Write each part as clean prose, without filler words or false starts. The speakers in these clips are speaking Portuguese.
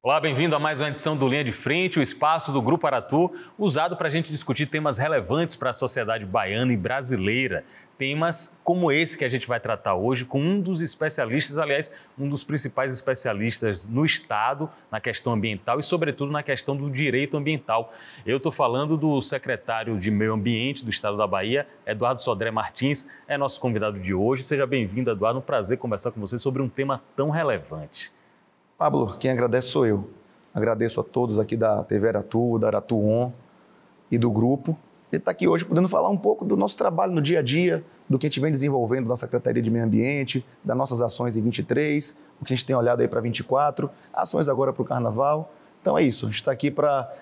Olá, bem-vindo a mais uma edição do Linha de Frente, o espaço do Grupo Aratu, usado para a gente discutir temas relevantes para a sociedade baiana e brasileira. Temas como esse que a gente vai tratar hoje com um dos especialistas, aliás, um dos principais especialistas no Estado, na questão ambiental e, sobretudo, na questão do direito ambiental. Eu estou falando do secretário de Meio Ambiente do Estado da Bahia, Eduardo Sodré Martins, é nosso convidado de hoje. Seja bem-vindo, Eduardo, um prazer conversar com você sobre um tema tão relevante. Pablo, quem agradece sou eu. Agradeço a todos aqui da TV Aratu, da Aratu On e do grupo. E está aqui hoje podendo falar um pouco do nosso trabalho no dia a dia, do que a gente vem desenvolvendo na Secretaria de Meio Ambiente, das nossas ações em 23, o que a gente tem olhado aí para 24, ações agora para o Carnaval. Então é isso, a gente está aqui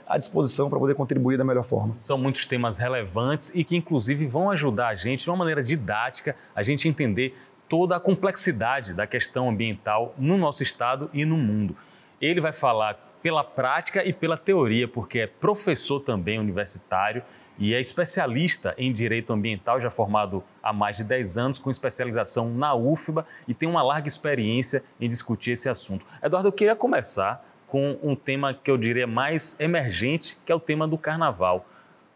à disposição para poder contribuir da melhor forma. São muitos temas relevantes e que inclusive vão ajudar a gente, de uma maneira didática, a gente entender toda a complexidade da questão ambiental no nosso estado e no mundo. Ele vai falar pela prática e pela teoria, porque é professor também universitário e é especialista em direito ambiental, já formado há mais de 10 anos, com especialização na UFBA e tem uma larga experiência em discutir esse assunto. Eduardo, eu queria começar com um tema que eu diria mais emergente, que é o tema do Carnaval.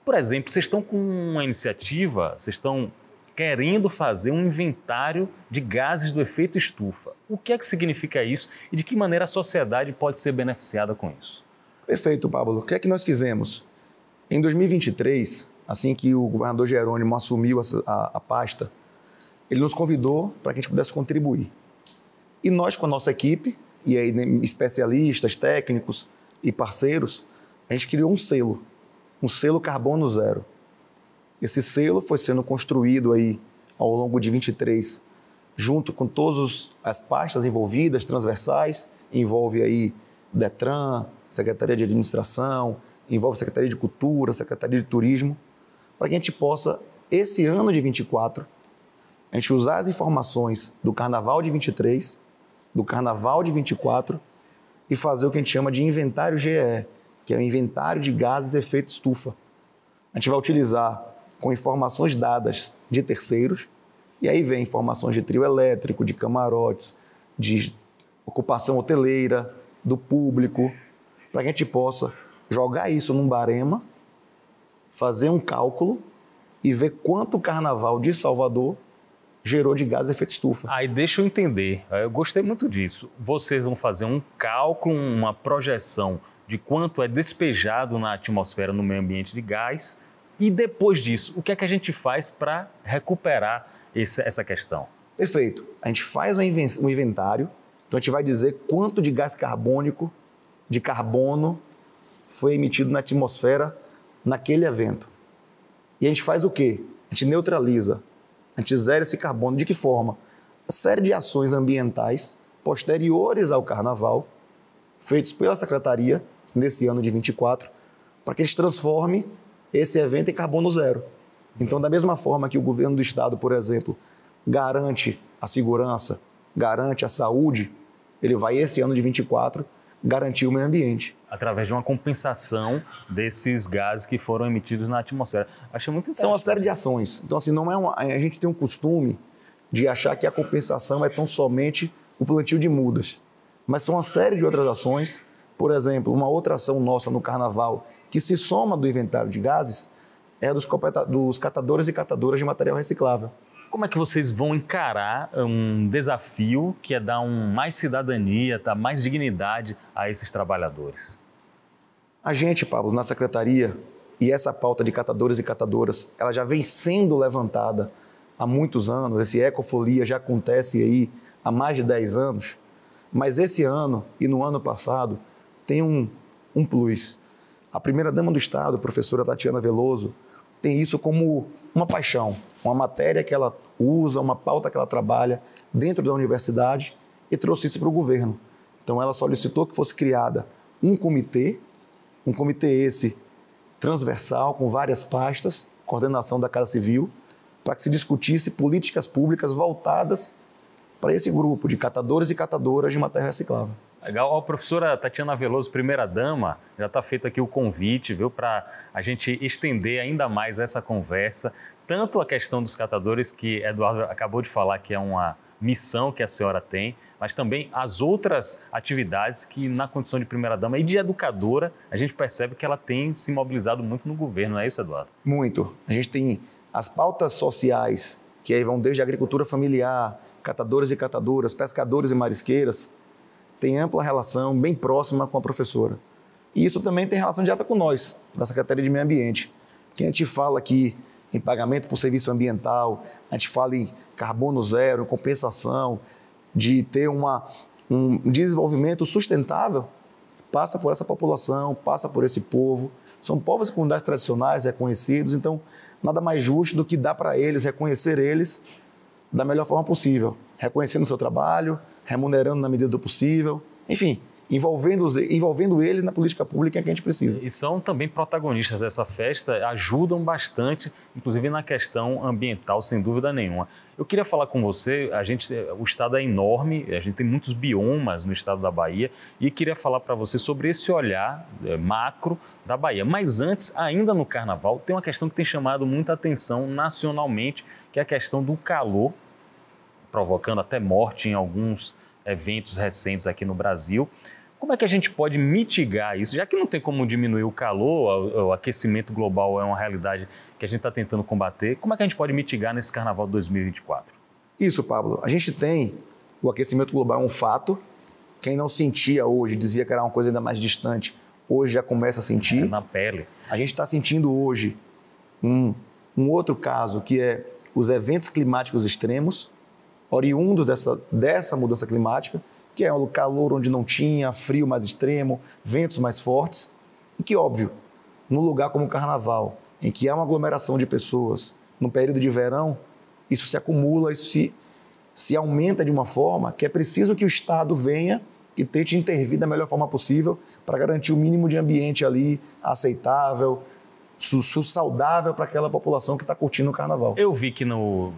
Por exemplo, vocês estão com uma iniciativa, vocês estão querendo fazer um inventário de gases do efeito estufa. O que é que significa isso e de que maneira a sociedade pode ser beneficiada com isso? Perfeito, Pablo. O que é que nós fizemos? Em 2023, assim que o governador Jerônimo assumiu a pasta, ele nos convidou para que a gente pudesse contribuir. E nós, com a nossa equipe, e aí especialistas, técnicos e parceiros, a gente criou um selo Carbono Zero. Esse selo foi sendo construído aí ao longo de 23, junto com todas as pastas envolvidas, transversais, envolve aí Detran, Secretaria de Administração, envolve Secretaria de Cultura, Secretaria de Turismo, para que a gente possa, esse ano de 24, a gente usar as informações do Carnaval de 23, do Carnaval de 24 e fazer o que a gente chama de inventário GE, que é o inventário de gases efeito estufa. A gente vai utilizar com informações dadas de terceiros, e aí vem informações de trio elétrico, de camarotes, de ocupação hoteleira, do público, para que a gente possa jogar isso num barema, fazer um cálculo e ver quanto o Carnaval de Salvador gerou de gás efeito estufa. Aí deixa eu entender, eu gostei muito disso. Vocês vão fazer um cálculo, uma projeção de quanto é despejado na atmosfera, no meio ambiente de gás. E depois disso, o que é que a gente faz para recuperar essa questão? Perfeito. A gente faz um inventário, então a gente vai dizer quanto de gás carbônico, de carbono, foi emitido na atmosfera naquele evento. E a gente faz o quê? A gente neutraliza, a gente zera esse carbono. De que forma? Uma série de ações ambientais posteriores ao Carnaval, feitos pela Secretaria nesse ano de 24, para que a gente transforme esse evento em carbono zero. Então, da mesma forma que o governo do estado, por exemplo, garante a segurança, garante a saúde, ele vai, esse ano de 24, garantir o meio ambiente. Através de uma compensação desses gases que foram emitidos na atmosfera. Achei muito interessante. São uma série de ações. Então, assim, a gente tem um costume de achar que a compensação é tão somente o plantio de mudas. Mas são uma série de outras ações. Por exemplo, uma outra ação nossa no Carnaval, que se soma do inventário de gases, é dos catadores e catadoras de material reciclável. Como é que vocês vão encarar um desafio que é dar mais cidadania, dar mais dignidade a esses trabalhadores? A gente, Pablo, na Secretaria, e essa pauta de catadores e catadoras, ela já vem sendo levantada há muitos anos, esse Ecofolia já acontece aí há mais de 10 anos, mas esse ano e no ano passado tem um plus. A primeira-dama do Estado, a professora Tatiana Veloso, tem isso como uma paixão, uma matéria que ela usa, uma pauta que ela trabalha dentro da universidade e trouxe isso para o governo. Então, ela solicitou que fosse criada um comitê esse transversal, com várias pastas, coordenação da Casa Civil, para que se discutisse políticas públicas voltadas para esse grupo de catadores e catadoras de material reciclável. Legal. A professora Tatiana Veloso, primeira-dama, já está feito aqui o convite, viu, para a gente estender ainda mais essa conversa, tanto a questão dos catadores, que Eduardo acabou de falar que é uma missão que a senhora tem, mas também as outras atividades que, na condição de primeira-dama e de educadora, a gente percebe que ela tem se mobilizado muito no governo, não é isso, Eduardo? Muito. A gente tem as pautas sociais, que aí vão desde a agricultura familiar, catadores e catadoras, pescadores e marisqueiras, tem ampla relação, bem próxima com a professora. E isso também tem relação direta com nós, da Secretaria de Meio Ambiente. Que a gente fala aqui em pagamento por serviço ambiental, a gente fala em carbono zero, em compensação, de ter um desenvolvimento sustentável, passa por essa população, passa por esse povo. São povos e comunidades tradicionais reconhecidos, então nada mais justo do que dar para eles, reconhecer eles da melhor forma possível, reconhecendo o seu trabalho, remunerando na medida do possível, enfim, envolvendo eles na política pública que a gente precisa. E são também protagonistas dessa festa, ajudam bastante, inclusive na questão ambiental, sem dúvida nenhuma. Eu queria falar com você, o estado é enorme, a gente tem muitos biomas no estado da Bahia, e queria falar para você sobre esse olhar macro da Bahia. Mas antes, ainda no Carnaval, tem uma questão que tem chamado muita atenção nacionalmente, que é a questão do calor, provocando até morte em alguns eventos recentes aqui no Brasil. Como é que a gente pode mitigar isso? Já que não tem como diminuir o calor, o aquecimento global é uma realidade que a gente está tentando combater, como é que a gente pode mitigar nesse Carnaval de 2024? Isso, Pablo. A gente tem o aquecimento global é um fato. Quem não sentia hoje, dizia que era uma coisa ainda mais distante, hoje já começa a sentir. É na pele. A gente está sentindo hoje um outro caso, que é os eventos climáticos extremos, oriundos dessa mudança climática, que é o calor onde não tinha, frio mais extremo, ventos mais fortes, e que, óbvio, num lugar como o Carnaval, em que há uma aglomeração de pessoas, no período de verão, isso se acumula, isso se aumenta de uma forma que é preciso que o Estado venha e tente intervir da melhor forma possível para garantir o mínimo de ambiente ali aceitável, saudável para aquela população que está curtindo o Carnaval. Eu vi que no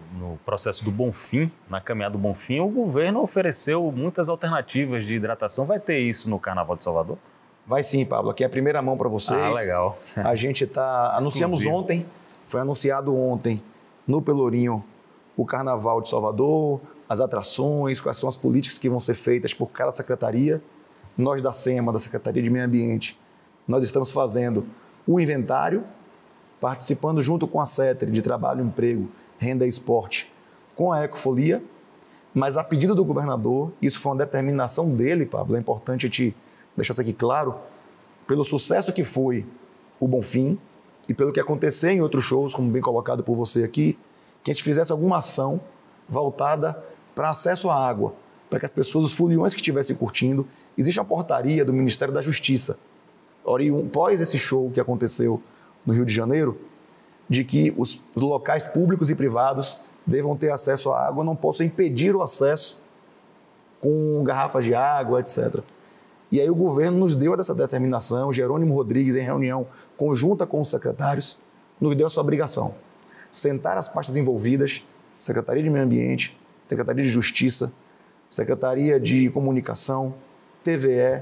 processo do Bonfim, na caminhada do Bonfim, o governo ofereceu muitas alternativas de hidratação. Vai ter isso no Carnaval de Salvador? Vai sim, Pablo. Aqui é a primeira mão para vocês. Ah, legal. A gente anunciamos ontem, foi anunciado ontem no Pelourinho o Carnaval de Salvador, as atrações, quais são as políticas que vão ser feitas por cada secretaria. Nós da SEMA, da Secretaria de Meio Ambiente, nós estamos fazendo o inventário, participando junto com a CETRE de Trabalho, Emprego, Renda e Esporte, com a Ecofolia, mas a pedido do governador, isso foi uma determinação dele, Pablo, é importante a gente deixar isso aqui claro, pelo sucesso que foi o Bonfim e pelo que aconteceu em outros shows, como bem colocado por você aqui, que a gente fizesse alguma ação voltada para acesso à água, para que as pessoas, os foliões que estivessem curtindo, existe uma portaria do Ministério da Justiça, após esse show que aconteceu no Rio de Janeiro, de que os locais públicos e privados devam ter acesso à água, não possam impedir o acesso com garrafas de água, etc. E aí o governo nos deu essa determinação, Jerônimo Rodrigues, em reunião conjunta com os secretários, nos deu essa obrigação. Sentar as pastas envolvidas, Secretaria de Meio Ambiente, Secretaria de Justiça, Secretaria de Comunicação, TVE,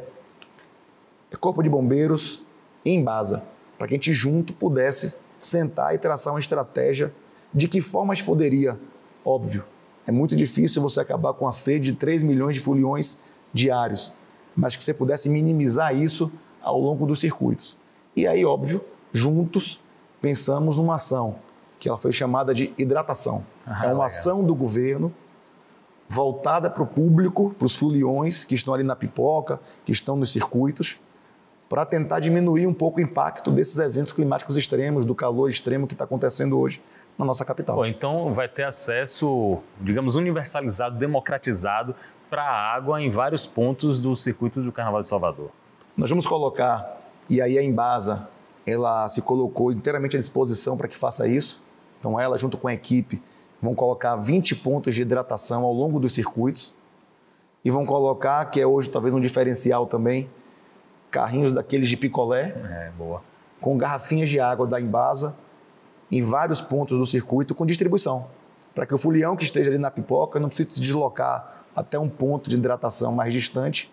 Corpo de Bombeiros e Embasa, para que a gente junto pudesse sentar e traçar uma estratégia de que forma a gente poderia, óbvio, é muito difícil você acabar com a sede de 3 milhões de foliões diários, mas que você pudesse minimizar isso ao longo dos circuitos. E aí, óbvio, juntos pensamos numa ação, que ela foi chamada de hidratação. É uma ação do governo voltada para o público, para os foliões que estão ali na pipoca, que estão nos circuitos, para tentar diminuir um pouco o impacto desses eventos climáticos extremos, do calor extremo que está acontecendo hoje na nossa capital. Pô, então vai ter acesso, digamos, universalizado, democratizado para a água em vários pontos do circuito do Carnaval de Salvador. Nós vamos colocar, e aí a Embasa, ela se colocou inteiramente à disposição para que faça isso. Então ela, junto com a equipe, vão colocar 20 pontos de hidratação ao longo dos circuitos e vão colocar, que é hoje talvez um diferencial também, carrinhos daqueles de picolé, com garrafinhas de água da Embasa em vários pontos do circuito com distribuição, para que o folião que esteja ali na pipoca não precise se deslocar até um ponto de hidratação mais distante,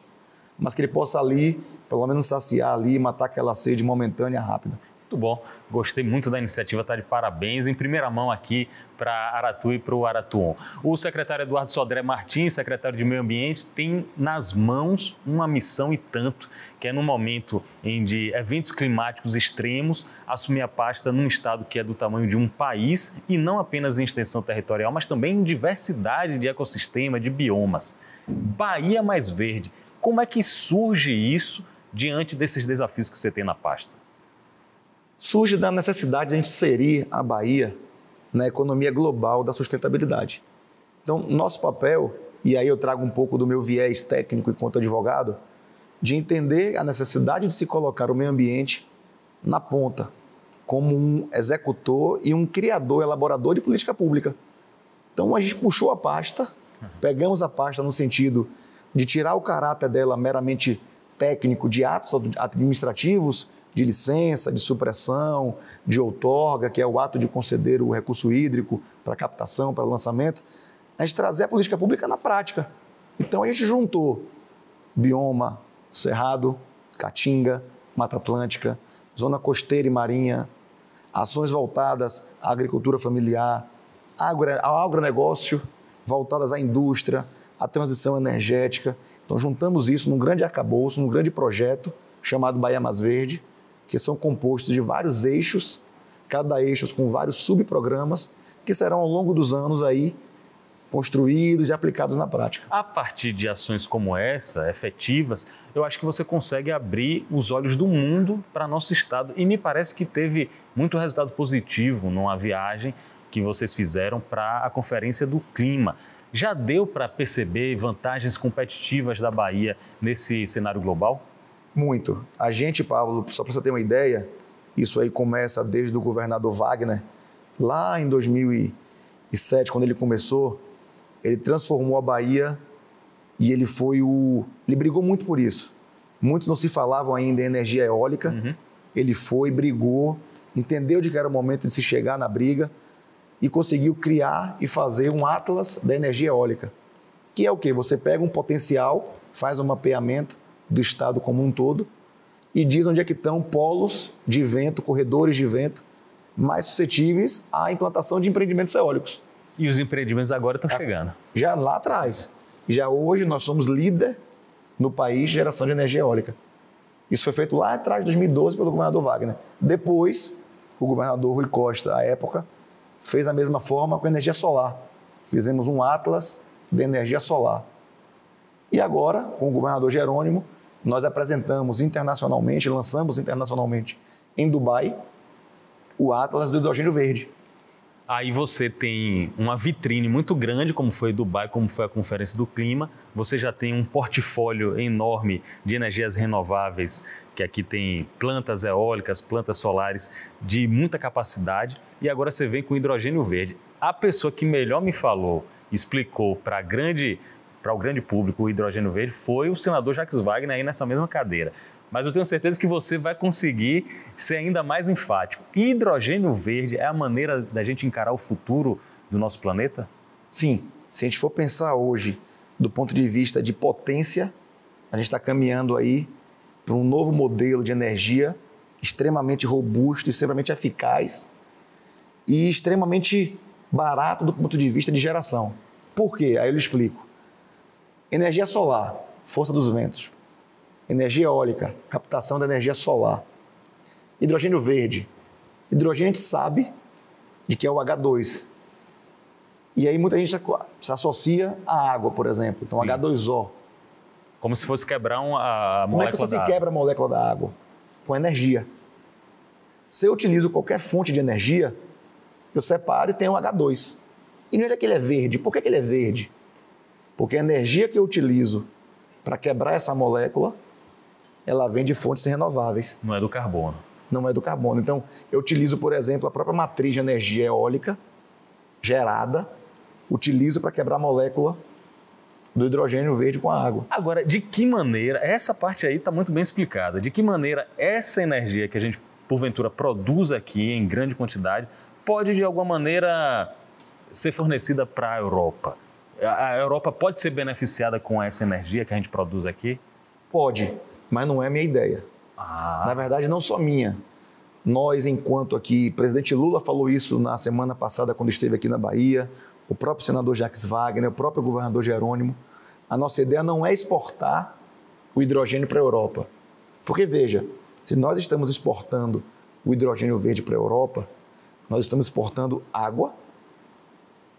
mas que ele possa ali, pelo menos saciar ali e matar aquela sede momentânea rápida. Muito bom, gostei muito da iniciativa, está de parabéns. Em primeira mão aqui para Aratu e para o Aratuon. O secretário Eduardo Sodré Martins, secretário de Meio Ambiente, tem nas mãos uma missão e tanto, que é no momento em de eventos climáticos extremos, assumir a pasta num estado que é do tamanho de um país e não apenas em extensão territorial, mas também em diversidade de ecossistema, de biomas. Bahia Mais Verde, como é que surge isso diante desses desafios que você tem na pasta? Surge da necessidade de a gente inserir a Bahia na economia global da sustentabilidade. Então, nosso papel, e aí eu trago um pouco do meu viés técnico enquanto advogado, de entender a necessidade de se colocar o meio ambiente na ponta, como um executor e um criador, elaborador de política pública. Então, a gente puxou a pasta, pegamos a pasta no sentido de tirar o caráter dela meramente técnico de atos administrativos, de licença, de supressão, de outorga, que é o ato de conceder o recurso hídrico para captação, para lançamento, a gente trazer a política pública na prática. Então, a gente juntou bioma, cerrado, caatinga, Mata Atlântica, zona costeira e marinha, ações voltadas à agricultura familiar, ao agronegócio, voltadas à indústria, à transição energética. Então, juntamos isso num grande arcabouço, num grande projeto chamado Bahia Mais Verde, que são compostos de vários eixos, cada eixo com vários subprogramas, que serão ao longo dos anos aí construídos e aplicados na prática. A partir de ações como essa, efetivas, eu acho que você consegue abrir os olhos do mundo para nosso estado. E me parece que teve muito resultado positivo numa viagem que vocês fizeram para a Conferência do Clima. Já deu para perceber vantagens competitivas da Bahia nesse cenário global? Muito. A gente, Pablo, só para você ter uma ideia, isso aí começa desde o governador Wagner. Lá em 2007, quando ele começou, ele transformou a Bahia e ele brigou muito por isso. Muitos não se falavam ainda em energia eólica. Ele foi, brigou, entendeu de que era o momento de se chegar na briga e conseguiu criar e fazer um atlas da energia eólica. Que é o quê? Você pega um potencial, faz um mapeamento do estado como um todo e diz onde é que estão polos de vento, corredores de vento mais suscetíveis à implantação de empreendimentos eólicos. E os empreendimentos agora estão chegando. Já lá atrás. Já hoje nós somos líder no país de geração de energia eólica. Isso foi feito lá atrás, em 2012, pelo governador Wagner. Depois, o governador Rui Costa, à época, fez a mesma forma com a energia solar. Fizemos um atlas de energia solar. E agora, com o governador Jerônimo, nós apresentamos internacionalmente, lançamos internacionalmente em Dubai, o Atlas do Hidrogênio Verde. Aí você tem uma vitrine muito grande, como foi Dubai, como foi a Conferência do Clima. Você já tem um portfólio enorme de energias renováveis, que aqui tem plantas eólicas, plantas solares de muita capacidade. E agora você vem com hidrogênio verde. A pessoa que melhor me falou, explicou para o grande público o hidrogênio verde foi o senador Jacques Wagner aí nessa mesma cadeira. Mas eu tenho certeza que você vai conseguir ser ainda mais enfático. Hidrogênio verde é a maneira da gente encarar o futuro do nosso planeta? Sim. Se a gente for pensar hoje do ponto de vista de potência, a gente está caminhando aí para um novo modelo de energia extremamente robusto, extremamente eficaz e extremamente barato do ponto de vista de geração. Por quê? Aí eu lhe explico. Energia solar, força dos ventos. Energia eólica, captação da energia solar. Hidrogênio verde. Hidrogênio a gente sabe de que é o H2. E aí muita gente se associa à água, por exemplo. Então, sim. H2O. Como se fosse quebrar a molécula da água. Como é que você se quebra a molécula da água? Com energia. Se eu utilizo qualquer fonte de energia, eu separo e tenho um H2. E não é que ele é verde. Por que ele é verde? Porque a energia que eu utilizo para quebrar essa molécula, ela vem de fontes renováveis. Não é do carbono. Não é do carbono. Então, eu utilizo, por exemplo, a própria matriz de energia eólica gerada, utilizo para quebrar a molécula do hidrogênio verde com a água. Agora, de que maneira, essa parte aí está muito bem explicada, de que maneira essa energia que a gente, porventura, produz aqui em grande quantidade, pode, de alguma maneira, ser fornecida para a Europa? A Europa pode ser beneficiada com essa energia que a gente produz aqui? Pode, mas não é minha ideia. Na verdade, não só minha. Nós, enquanto aqui, presidente Lula falou isso na semana passada quando esteve aqui na Bahia, o próprio senador Jacques Wagner, o próprio governador Jerônimo, a nossa ideia não é exportar o hidrogênio para a Europa. Porque, veja, se nós estamos exportando o hidrogênio verde para a Europa, nós estamos exportando água,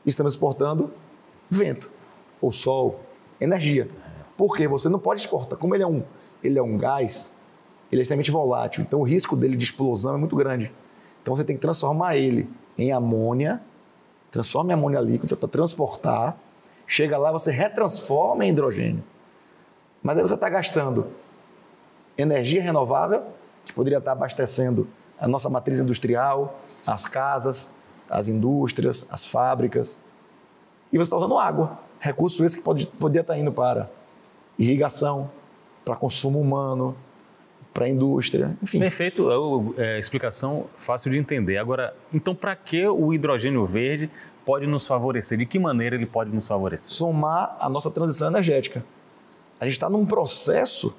estamos exportando vento, ou sol, energia. Porque você não pode exportar. Como ele é um gás, ele é extremamente volátil, então o risco dele de explosão é muito grande. Então você tem que transformar ele em amônia, transforma em amônia líquida para transportar, chega lá, você retransforma em hidrogênio. Mas aí você está gastando energia renovável, que poderia estar abastecendo a nossa matriz industrial, as casas, as indústrias, as fábricas, e você está usando água, recurso esse que poderia estar indo para irrigação, para consumo humano, para a indústria, enfim. Perfeito, explicação fácil de entender. Agora, então, para que o hidrogênio verde pode nos favorecer? De que maneira ele pode nos favorecer? Somar a nossa transição energética. A gente está num processo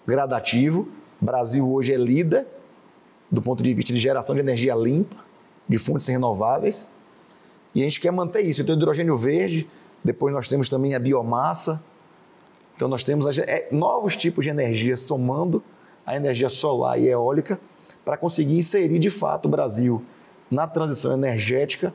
gradativo. O Brasil hoje é líder do ponto de vista de geração de energia limpa, de fontes renováveis, e a gente quer manter isso. Então, o hidrogênio verde, depois nós temos também a biomassa. Então, nós temos novos tipos de energia somando a energia solar e eólica para conseguir inserir, de fato, o Brasil na transição energética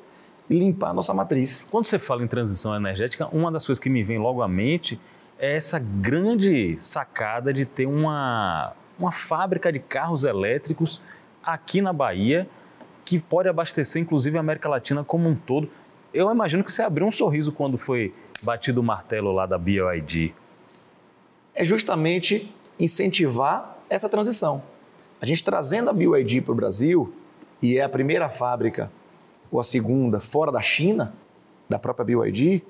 e limpar a nossa matriz. Quando você fala em transição energética, uma das coisas que me vem logo à mente é essa grande sacada de ter uma fábrica de carros elétricos aqui na Bahia, que pode abastecer, inclusive, a América Latina como um todo. Eu imagino que você abriu um sorriso quando foi batido o martelo lá da BYD. É justamente incentivar essa transição. A gente trazendo a BYD para o Brasil, e é a primeira fábrica, ou a segunda, fora da China, da própria BYD,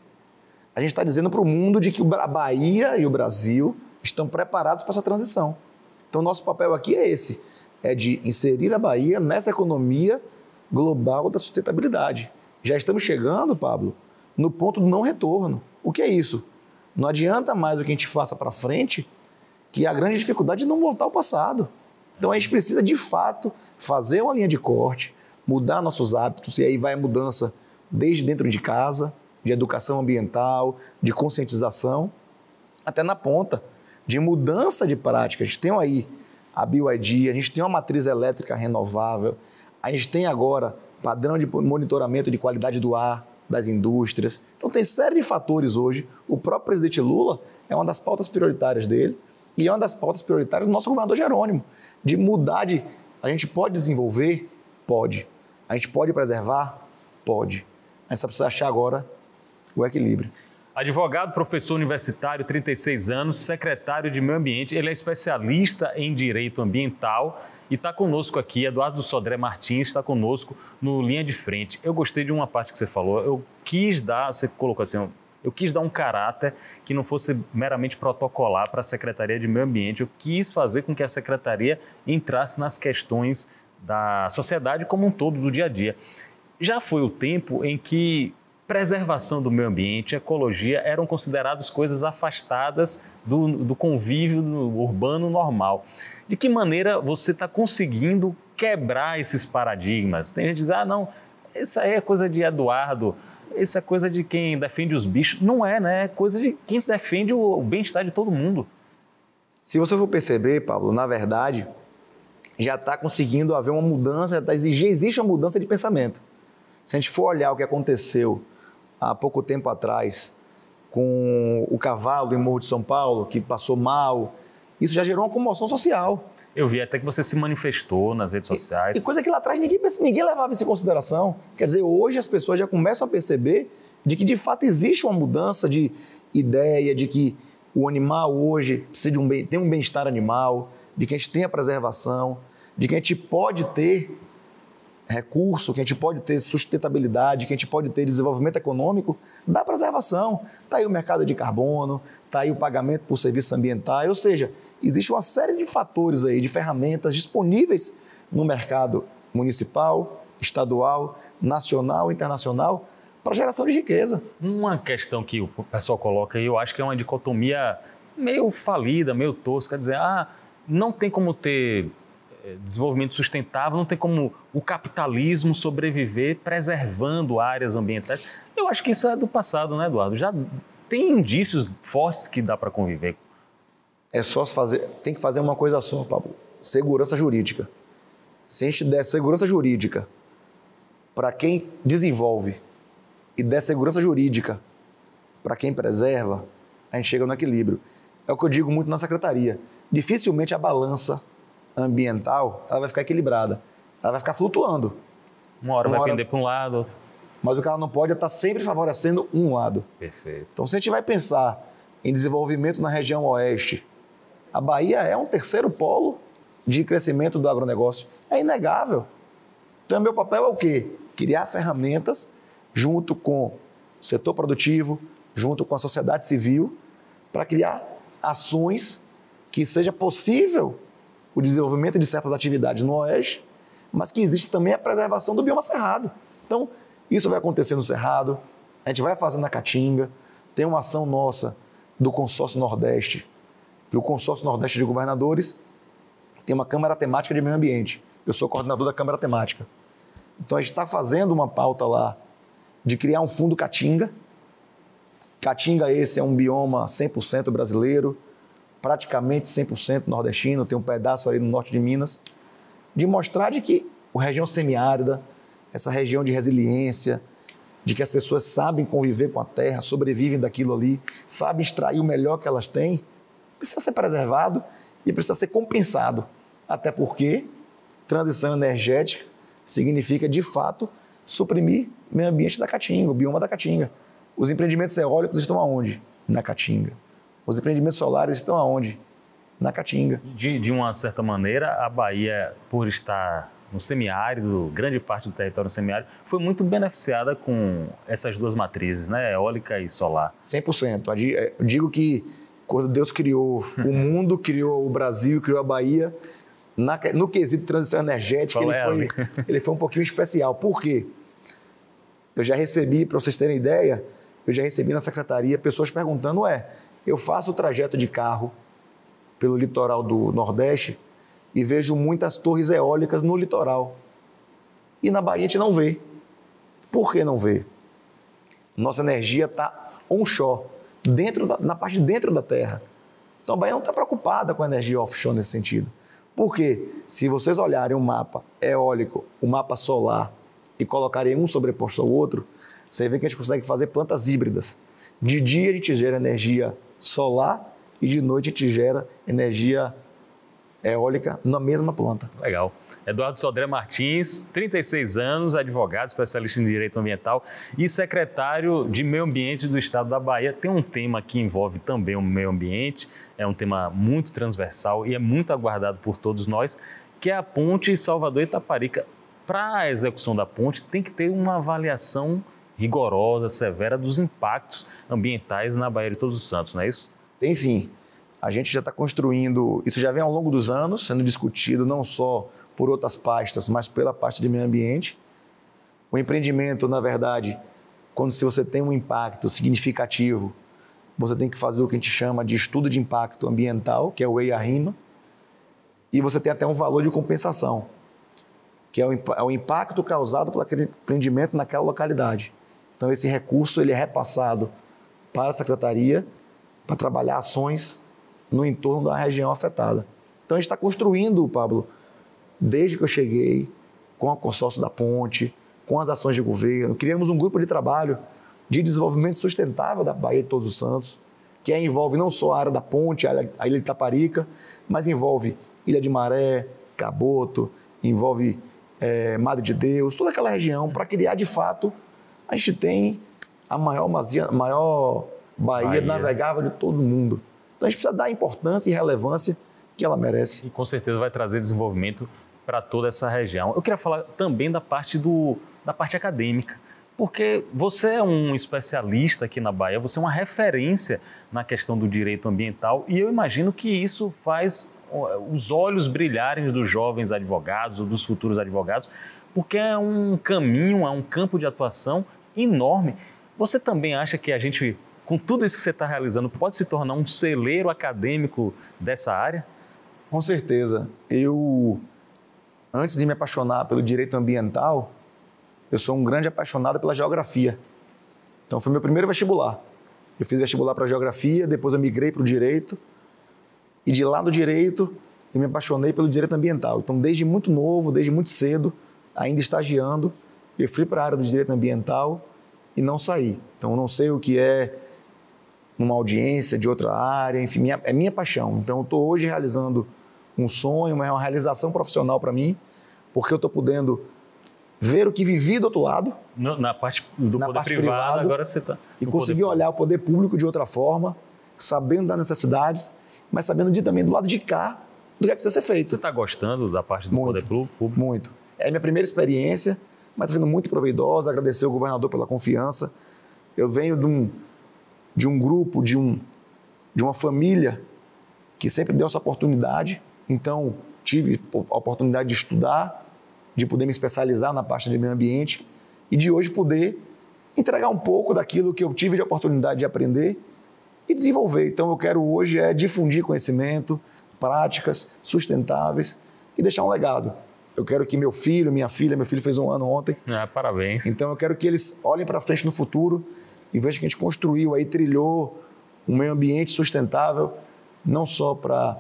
a gente está dizendo para o mundo de que a Bahia e o Brasil estão preparados para essa transição. Então, nosso papel aqui é esse, é de inserir a Bahia nessa economia global da sustentabilidade. Já estamos chegando, Pablo, no ponto do não retorno. O que é isso? Não adianta mais o que a gente faça para frente, que a grande dificuldade é não voltar ao passado. Então, a gente precisa, de fato, fazer uma linha de corte, mudar nossos hábitos, e aí vai a mudança desde dentro de casa, de educação ambiental, de conscientização, até na ponta, de mudança de prática. A gente tem aí a BYD, a gente tem uma matriz elétrica renovável, a gente tem agora padrão de monitoramento de qualidade do ar das indústrias. Então, tem série de fatores hoje. O próprio presidente Lula é uma das pautas prioritárias dele e é uma das pautas prioritárias do nosso governador Jerônimo, de mudar de... A gente pode desenvolver? Pode. A gente pode preservar? Pode. A gente só precisa achar agora o equilíbrio. Advogado, professor universitário, 36 anos, secretário de Meio Ambiente. Ele é especialista em direito ambiental e está conosco aqui. Eduardo Sodré Martins está conosco no Linha de Frente. Eu gostei de uma parte que você falou. Você colocou assim, eu quis dar um caráter que não fosse meramente protocolar para a Secretaria de Meio Ambiente. Eu quis fazer com que a Secretaria entrasse nas questões da sociedade como um todo, do dia a dia. Já foi o tempo em que preservação do meio ambiente, ecologia eram considerados coisas afastadas do convívio urbano normal. De que maneira você está conseguindo quebrar esses paradigmas? Tem gente que diz, não, isso aí é coisa de Eduardo, isso é coisa de quem defende os bichos. Não é, né? É coisa de quem defende o bem-estar de todo mundo. Se você for perceber, Pablo, na verdade, já está conseguindo haver uma mudança, já existe uma mudança de pensamento. Se a gente for olhar o que aconteceu há pouco tempo atrás com o cavalo em Morro de São Paulo, que passou mal, isso já gerou uma comoção social. Eu vi até que você se manifestou nas redes sociais. E coisa que lá atrás ninguém levava isso em consideração. Quer dizer, hoje as pessoas já começam a perceber de que de fato existe uma mudança de ideia, de que o animal hoje precisa tem um bem-estar animal, de que a gente tem a preservação, de que a gente pode ter recurso, que a gente pode ter sustentabilidade, que a gente pode ter desenvolvimento econômico da preservação. Está aí o mercado de carbono, está aí o pagamento por serviços ambientais, ou seja, existe uma série de fatores aí, de ferramentas disponíveis no mercado municipal, estadual, nacional, internacional, para geração de riqueza. Uma questão que o pessoal coloca aí, eu acho que é uma dicotomia meio falida, meio tosca, dizer, não tem como ter desenvolvimento sustentável, não tem como o capitalismo sobreviver preservando áreas ambientais. Eu acho que isso é do passado, né, Eduardo? Já tem indícios fortes que dá para conviver. É só tem que fazer uma coisa só, Pablo: segurança jurídica. Se a gente der segurança jurídica para quem desenvolve e der segurança jurídica para quem preserva, a gente chega no equilíbrio. É o que eu digo muito na secretaria. Dificilmente a balança ambiental ela vai ficar equilibrada. Ela vai ficar flutuando. Uma hora vai pender para um lado. Mas o que ela não pode é estar sempre favorecendo um lado. Perfeito. Então, se a gente vai pensar em desenvolvimento na região oeste, a Bahia é um terceiro polo de crescimento do agronegócio. É inegável. Então, meu papel é o quê? Criar ferramentas junto com o setor produtivo, junto com a sociedade civil, para criar ações que seja possível o desenvolvimento de certas atividades no oeste, mas que existe também a preservação do bioma cerrado. Então, isso vai acontecer no Cerrado, a gente vai fazer na Caatinga, tem uma ação nossa do Consórcio Nordeste, que o Consórcio Nordeste de Governadores tem uma Câmara Temática de Meio Ambiente. Eu sou coordenador da Câmara Temática. Então, a gente está fazendo uma pauta lá de criar um fundo Caatinga. Caatinga esse é um bioma 100% brasileiro, praticamente 100% nordestino, tem um pedaço ali no norte de Minas, de mostrar de que a região semiárida, essa região de resiliência, de que as pessoas sabem conviver com a terra, sobrevivem daquilo ali, sabem extrair o melhor que elas têm, precisa ser preservado e precisa ser compensado. Até porque transição energética significa, de fato, suprimir o meio ambiente da Caatinga, o bioma da Caatinga. Os empreendimentos eólicos estão aonde? Na Caatinga. Os empreendimentos solares estão aonde? Na Caatinga. De uma certa maneira, a Bahia, por estar no semiárido, grande parte do território semiárido, foi muito beneficiada com essas duas matrizes, né? Eólica e solar. 100%. Eu digo que quando Deus criou o mundo, criou o Brasil, criou a Bahia, no quesito de transição energética, ele foi um pouquinho especial. Por quê? Eu já recebi, para vocês terem ideia, eu já recebi na secretaria pessoas perguntando, eu faço o trajeto de carro pelo litoral do Nordeste e vejo muitas torres eólicas no litoral. E na Bahia a gente não vê. Por que não vê? Nossa energia está onshore, na parte de dentro da terra. Então a Bahia não está preocupada com a energia offshore nesse sentido. Por quê? Se vocês olharem o mapa eólico, o mapa solar e colocarem um sobreposto ao outro, você vê que a gente consegue fazer plantas híbridas. De dia a gente gera energia solar e de noite a gente gera energia eólica na mesma planta. Legal. Eduardo Sodré Martins, 36 anos, advogado, especialista em direito ambiental e secretário de Meio Ambiente do Estado da Bahia. Tem um tema que envolve também o meio ambiente, é um tema muito transversal e é muito aguardado por todos nós, que é a ponte Salvador-Itaparica. Para a execução da ponte, tem que ter uma avaliação rigorosa, severa dos impactos ambientais na Baía de Todos os Santos, não é isso? Tem sim. A gente já está construindo, isso já vem ao longo dos anos, sendo discutido não só por outras pastas, mas pela parte de meio ambiente. O empreendimento, na verdade, se você tem um impacto significativo, você tem que fazer o que a gente chama de estudo de impacto ambiental, que é o EIA-RIMA, e você tem até um valor de compensação, que é o impacto causado por aquele empreendimento naquela localidade. Então, esse recurso ele é repassado para a secretaria para trabalhar ações no entorno da região afetada. Então, a gente está construindo, Pablo, desde que eu cheguei, com o consórcio da ponte, com as ações de governo, criamos um grupo de trabalho de desenvolvimento sustentável da Baía de Todos os Santos, que envolve não só a área da ponte, a ilha de Itaparica, mas envolve Ilha de Maré, Caboto, envolve Madre de Deus, toda aquela região, para criar, de fato, a gente tem a maior baía navegável de todo o mundo. Então, a gente precisa dar a importância e relevância que ela merece. E, com certeza, vai trazer desenvolvimento para toda essa região. Eu queria falar também da parte acadêmica, porque você é um especialista aqui na Bahia, você é uma referência na questão do direito ambiental e eu imagino que isso faz os olhos brilharem dos jovens advogados ou dos futuros advogados, porque é um caminho, é um campo de atuação enorme. Você também acha que a gente, com tudo isso que você está realizando, pode se tornar um celeiro acadêmico dessa área? Com certeza. Eu antes de me apaixonar pelo direito ambiental, eu sou um grande apaixonado pela geografia. Então, foi meu primeiro vestibular. Eu fiz vestibular para geografia, depois eu migrei para o direito. E de lá do direito, eu me apaixonei pelo direito ambiental. Então, desde muito novo, desde muito cedo, ainda estagiando, eu fui para a área do direito ambiental e não saí. Então, eu não sei o que é uma audiência de outra área, enfim, é minha paixão. Então, eu estou hoje realizando um sonho, uma realização profissional para mim, porque eu estou podendo ver o que vivi do outro lado. Na parte do poder privado, agora você está... E conseguir olhar o poder público de outra forma, sabendo das necessidades, mas sabendo também do lado de cá, do que precisa ser feito. Você está gostando da parte do poder público? Muito. É a minha primeira experiência, mas está sendo muito proveitosa. Agradecer ao governador pela confiança. Eu venho de um grupo, de uma família que sempre deu essa oportunidade. Então, tive a oportunidade de estudar, de poder me especializar na parte de meio ambiente e de hoje poder entregar um pouco daquilo que eu tive de oportunidade de aprender e desenvolver. Então, eu quero hoje difundir conhecimento, práticas sustentáveis e deixar um legado. Eu quero que meu filho fez 1 ano ontem. Parabéns. Então, eu quero que eles olhem para frente no futuro e vejam que a gente construiu, trilhou um meio ambiente sustentável, não só para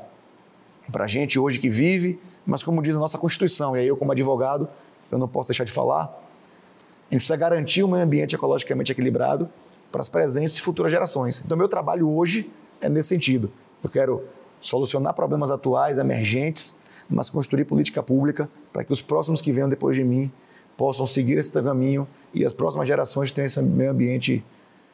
a gente hoje que vive, mas como diz a nossa Constituição, e aí eu como advogado, eu não posso deixar de falar, a gente precisa garantir um meio ambiente ecologicamente equilibrado para as presentes e futuras gerações. Então, meu trabalho hoje é nesse sentido. Eu quero solucionar problemas atuais, emergentes, mas construir política pública para que os próximos que venham depois de mim possam seguir esse caminho e as próximas gerações tenham esse meio ambiente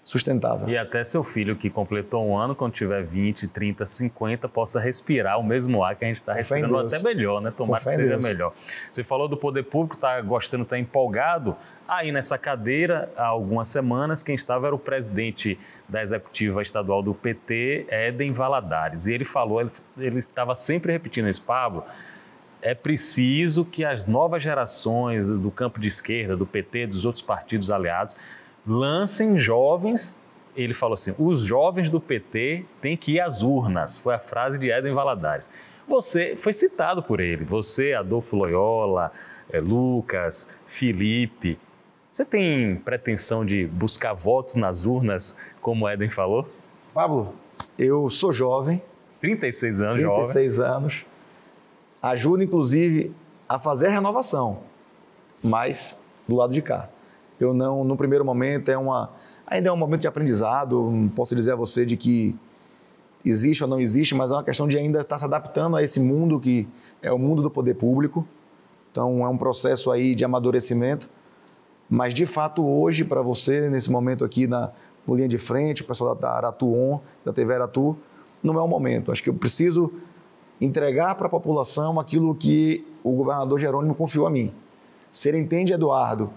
sustentável. E até seu filho que completou 1 ano, quando tiver 20, 30, 50, possa respirar o mesmo ar que a gente está respirando, até melhor, né? Tomara que seja melhor. Você falou do poder público, está gostando, está empolgado. Aí nessa cadeira, há algumas semanas, quem estava era o presidente da executiva estadual do PT, Éden Valadares. E ele falou, ele estava sempre repetindo isso, Pablo, é preciso que as novas gerações do campo de esquerda, do PT, dos outros partidos aliados, lancem jovens, ele falou assim, os jovens do PT têm que ir às urnas, foi a frase de Éden Valadares. Você foi citado por ele, você, Adolfo Loyola, Lucas, Felipe, você tem pretensão de buscar votos nas urnas, como Éden falou? Pablo, eu sou jovem. 36 anos, 36 anos. Ajudo, inclusive, a fazer a renovação, mas do lado de cá. Eu não, no primeiro momento, ainda é um momento de aprendizado, não posso dizer a você de que existe ou não existe, mas é uma questão de ainda estar se adaptando a esse mundo que é o mundo do poder público. Então, é um processo aí de amadurecimento, mas, de fato, hoje, para você, nesse momento aqui no linha de frente, o pessoal da Aratu On, da TV Aratu, não é o momento. Acho que eu preciso entregar para a população aquilo que o governador Jerônimo confiou a mim. Se ele entende, Eduardo,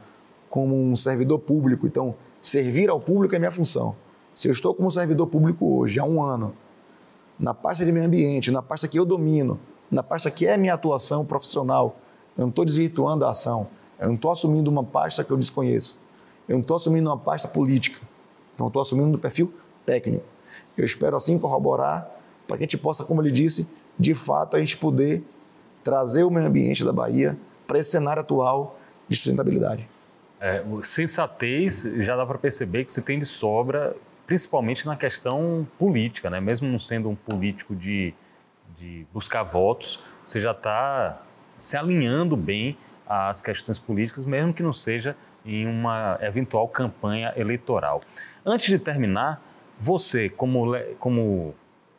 como um servidor público, então servir ao público é minha função. Se eu estou como servidor público hoje, há 1 ano, na pasta de meio ambiente, na pasta que eu domino, na pasta que é minha atuação profissional, eu não estou desvirtuando a ação, eu não estou assumindo uma pasta que eu desconheço, eu não estou assumindo uma pasta política, então eu estou assumindo um perfil técnico. Eu espero assim corroborar para que a gente possa, como ele disse, de fato a gente poder trazer o meio ambiente da Bahia para esse cenário atual de sustentabilidade. Sensatez, já dá para perceber que você tem de sobra, principalmente na questão política, né? Mesmo não sendo um político de buscar votos, você já está se alinhando bem às questões políticas, mesmo que não seja em uma eventual campanha eleitoral. Antes de terminar, você, como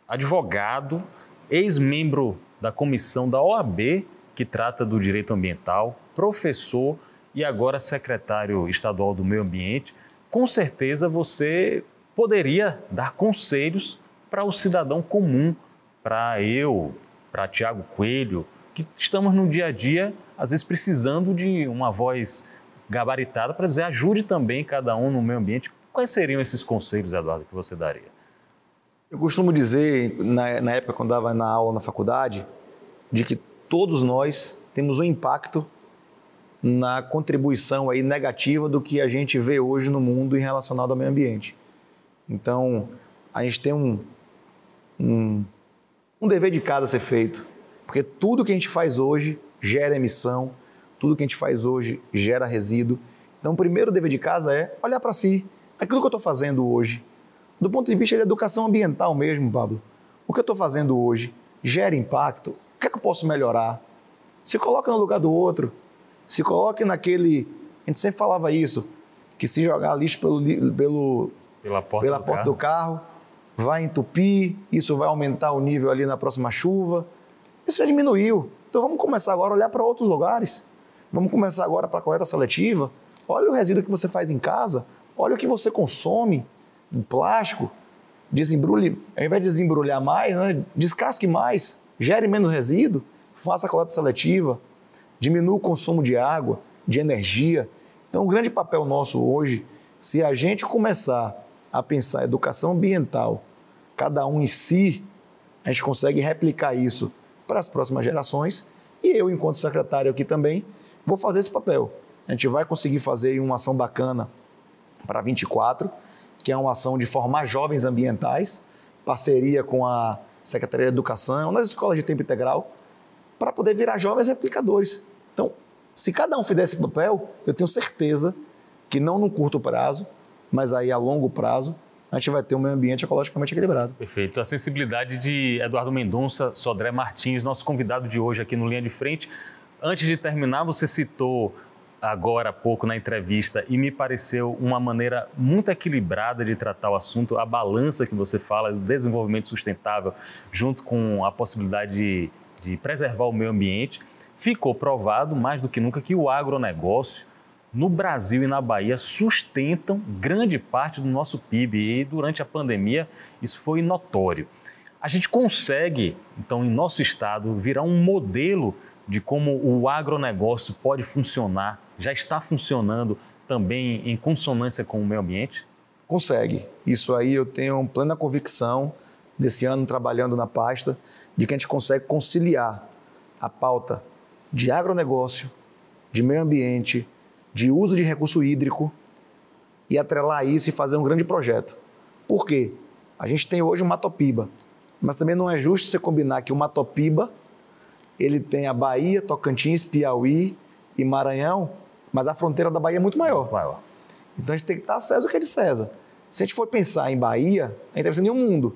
advogado, ex-membro da comissão da OAB, que trata do direito ambiental, professor e agora secretário estadual do Meio Ambiente, com certeza você poderia dar conselhos para o cidadão comum, para eu, para Tiago Coelho, que estamos no dia a dia, às vezes precisando de uma voz gabaritada para dizer ajude também cada um no meio ambiente. Quais seriam esses conselhos, Eduardo, que você daria? Eu costumo dizer, na época quando dava na aula na faculdade, de que todos nós temos um impacto na contribuição aí negativa do que a gente vê hoje no mundo em relação ao meio ambiente. Então, a gente tem um dever de casa a ser feito, porque tudo que a gente faz hoje gera emissão, tudo que a gente faz hoje gera resíduo. Então, o primeiro dever de casa é olhar para si, aquilo que eu estou fazendo hoje, do ponto de vista de educação ambiental mesmo, Pablo, o que eu estou fazendo hoje gera impacto? O que é que eu posso melhorar? Se coloca no lugar do outro, se coloque naquele... A gente sempre falava isso, que se jogar lixo pela porta do carro, vai entupir, isso vai aumentar o nível ali na próxima chuva. Isso já diminuiu. Então vamos começar agora a olhar para outros lugares. Vamos começar agora para a coleta seletiva. Olha o resíduo que você faz em casa, olha o que você consome, o plástico. Desembrulhe, ao invés de desembrulhar mais, né, descasque mais, gere menos resíduo, faça a coleta seletiva, diminua o consumo de água, de energia. Então, o grande papel nosso hoje, se a gente começar a pensar educação ambiental, cada um em si, a gente consegue replicar isso para as próximas gerações. E eu, enquanto secretário aqui também, vou fazer esse papel. A gente vai conseguir fazer uma ação bacana para 24, que é uma ação de formar jovens ambientais, parceria com a Secretaria de Educação, nas escolas de tempo integral, para poder virar jovens replicadores. Então, se cada um fizer esse papel, eu tenho certeza que não no curto prazo, mas aí a longo prazo, a gente vai ter um meio ambiente ecologicamente equilibrado. Perfeito. A sensibilidade de Eduardo Mendonça Sodré Martins, nosso convidado de hoje aqui no Linha de Frente. Antes de terminar, você citou agora há pouco na entrevista e me pareceu uma maneira muito equilibrada de tratar o assunto, a balança que você fala do desenvolvimento sustentável junto com a possibilidade de preservar o meio ambiente. Ficou provado, mais do que nunca, que o agronegócio no Brasil e na Bahia sustentam grande parte do nosso PIB e durante a pandemia isso foi notório. A gente consegue, então, em nosso estado, virar um modelo de como o agronegócio pode funcionar, já está funcionando também em consonância com o meio ambiente? Consegue. Isso aí eu tenho plena convicção, desse ano trabalhando na pasta, de que a gente consegue conciliar a pauta de agronegócio, de meio ambiente, de uso de recurso hídrico e atrelar isso e fazer um grande projeto. Por quê? A gente tem hoje o Matopiba, mas também não é justo você combinar que o Matopiba ele tem a Bahia, Tocantins, Piauí e Maranhão, mas a fronteira da Bahia é muito maior. Então a gente tem que estar César o que é de César. Se a gente for pensar em Bahia, a gente está pensando em um mundo.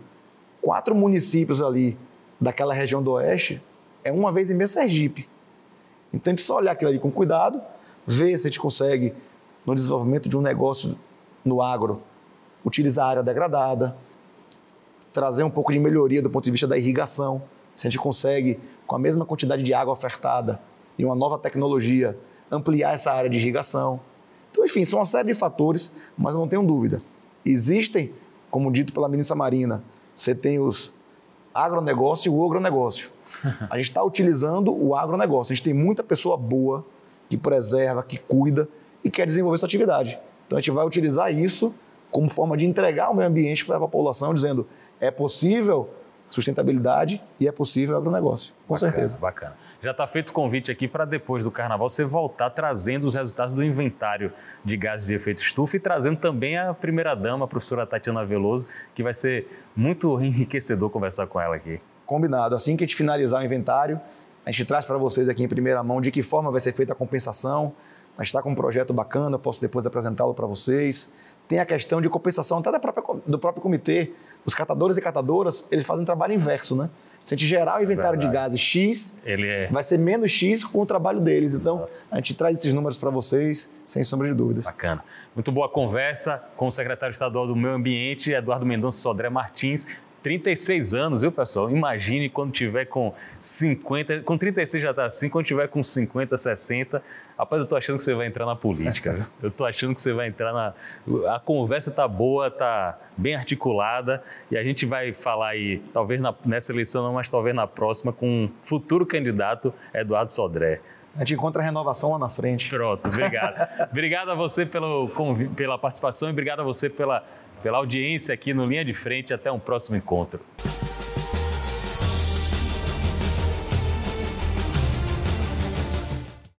4 municípios ali daquela região do oeste é uma vez em mês Sergipe. Então a gente precisa olhar aquilo ali com cuidado, ver se a gente consegue, no desenvolvimento de um negócio no agro, utilizar a área degradada, trazer um pouco de melhoria do ponto de vista da irrigação, se a gente consegue, com a mesma quantidade de água ofertada e uma nova tecnologia, ampliar essa área de irrigação. Então, enfim, são uma série de fatores, mas eu não tenho dúvida. Existem, como dito pela ministra Marina, você tem os agronegócio e o agronegócio. A gente está utilizando o agronegócio. A gente tem muita pessoa boa que preserva, que cuida e quer desenvolver sua atividade. Então, a gente vai utilizar isso como forma de entregar o meio ambiente para a população, dizendo é possível sustentabilidade e é possível agronegócio. Com certeza. Bacana. Já está feito o convite aqui para depois do Carnaval você voltar trazendo os resultados do inventário de gases de efeito estufa e trazendo também a primeira-dama, a professora Tatiana Veloso, que vai ser muito enriquecedor conversar com ela aqui. Combinado. Assim que a gente finalizar o inventário, a gente traz para vocês aqui em primeira mão de que forma vai ser feita a compensação. A gente está com um projeto bacana, eu posso depois apresentá-lo para vocês. Tem a questão de compensação até do próprio comitê. Os catadores e catadoras, eles fazem um trabalho inverso, né? Se a gente gerar o inventário de gases X, vai ser menos X com o trabalho deles. Então, a gente traz esses números para vocês, sem sombra de dúvidas. Bacana. Muito boa conversa com o secretário estadual do Meio Ambiente, Eduardo Mendonça Sodré Martins. 36 anos, viu, pessoal? Imagine quando tiver com 50, com 36 já está assim, quando tiver com 50, 60, rapaz, eu tô achando que você vai entrar na política, viu? Eu tô achando que você vai entrar na... A conversa tá boa, tá bem articulada e a gente vai falar aí, talvez nessa eleição não, mas talvez na próxima, com um futuro candidato, Eduardo Sodré. A gente encontra a renovação lá na frente. Pronto, obrigado. Obrigado a você pela participação e obrigado a você pela audiência aqui no Linha de Frente. Até um próximo encontro.